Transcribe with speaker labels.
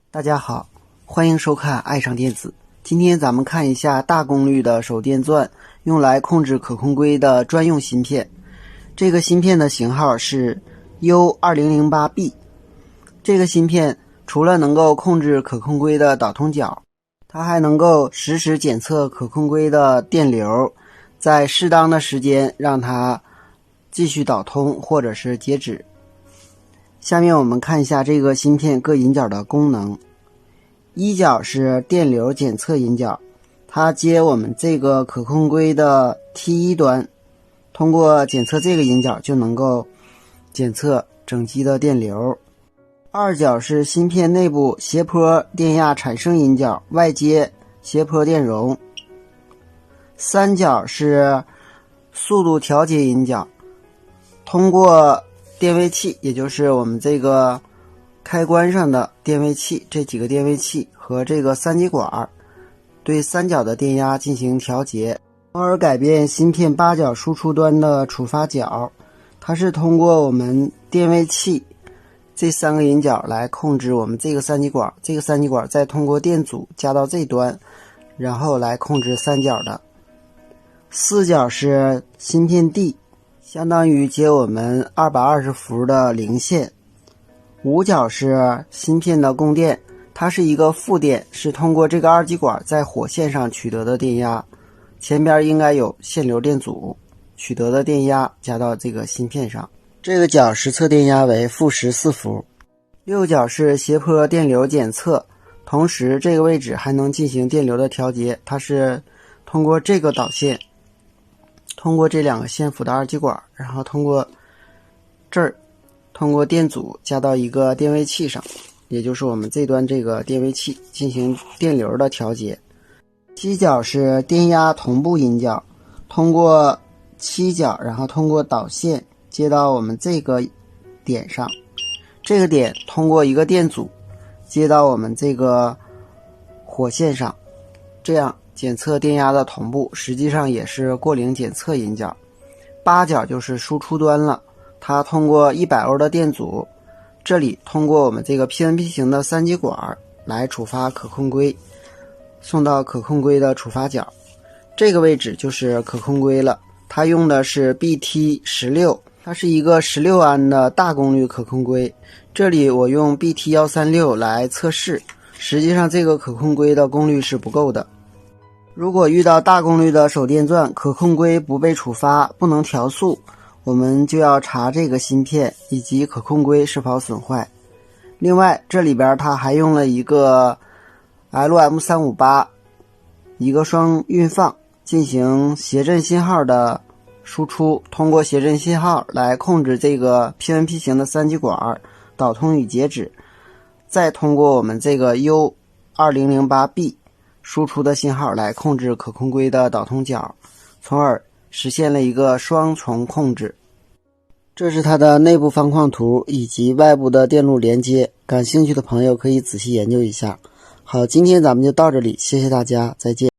Speaker 1: 大家好，欢迎收看爱上电子。今天咱们看一下大功率的手电钻用来控制可控硅的专用芯片。这个芯片的型号是 U2008B。这个芯片除了能够控制可控硅的导通角，它还能够实时检测可控硅的电流，在适当的时间让它继续导通或者是截止。下面我们看一下这个芯片各引脚的功能。一脚是电流检测引脚，它接我们这个可控硅的 T1 端，通过检测这个引脚就能够检测整机的电流。二脚是芯片内部斜坡电压产生引脚，外接斜坡电容。三脚是速度调节引脚，通过电位器，也就是我们这个开关上的电位器，这几个电位器和这个三极管对三角的电压进行调节，从而改变芯片八角输出端的触发角。它是通过我们电位器这三个引脚来控制我们这个三极管，这个三极管再通过电阻加到这端，然后来控制三角的。四角是芯片 D， 相当于接我们220伏的零线。五角是芯片的供电，它是一个负电，是通过这个二极管在火线上取得的电压，前边应该有线流电阻，取得的电压加到这个芯片上。这个角实测电压为-14伏。六角是斜坡电流检测，同时这个位置还能进行电流的调节，它是通过这个导线，通过这两个线符的二极管，然后通过这儿通过电阻加到一个电位器上，也就是我们这端这个电位器进行电流的调节。七角是电压同步引脚，通过七角，然后通过导线接到我们这个点上，这个点通过一个电阻接到我们这个火线上，这样检测电压的同步，实际上也是过零检测引脚。八角就是输出端了，它通过100欧的电阻，这里通过我们这个 PNP 型的三极管来触发可控硅，送到可控硅的触发角。这个位置就是可控硅了，它用的是 BT16， 它是一个16安的大功率可控硅。这里我用 BT136 来测试，实际上这个可控硅的功率是不够的。如果遇到大功率的手电钻，可控硅不被触发，不能调速，我们就要查这个芯片以及可控硅是否损坏。另外这里边它还用了一个 LM358， 一个双运放进行谐振信号的输出，通过谐振信号来控制这个 PNP 型的三极管导通与截止，再通过我们这个 U2008B 输出的信号来控制可控硅的导通角，从而实现了一个双重控制。这是它的内部方框图以及外部的电路连接，感兴趣的朋友可以仔细研究一下。好，今天咱们就到这里，谢谢大家，再见。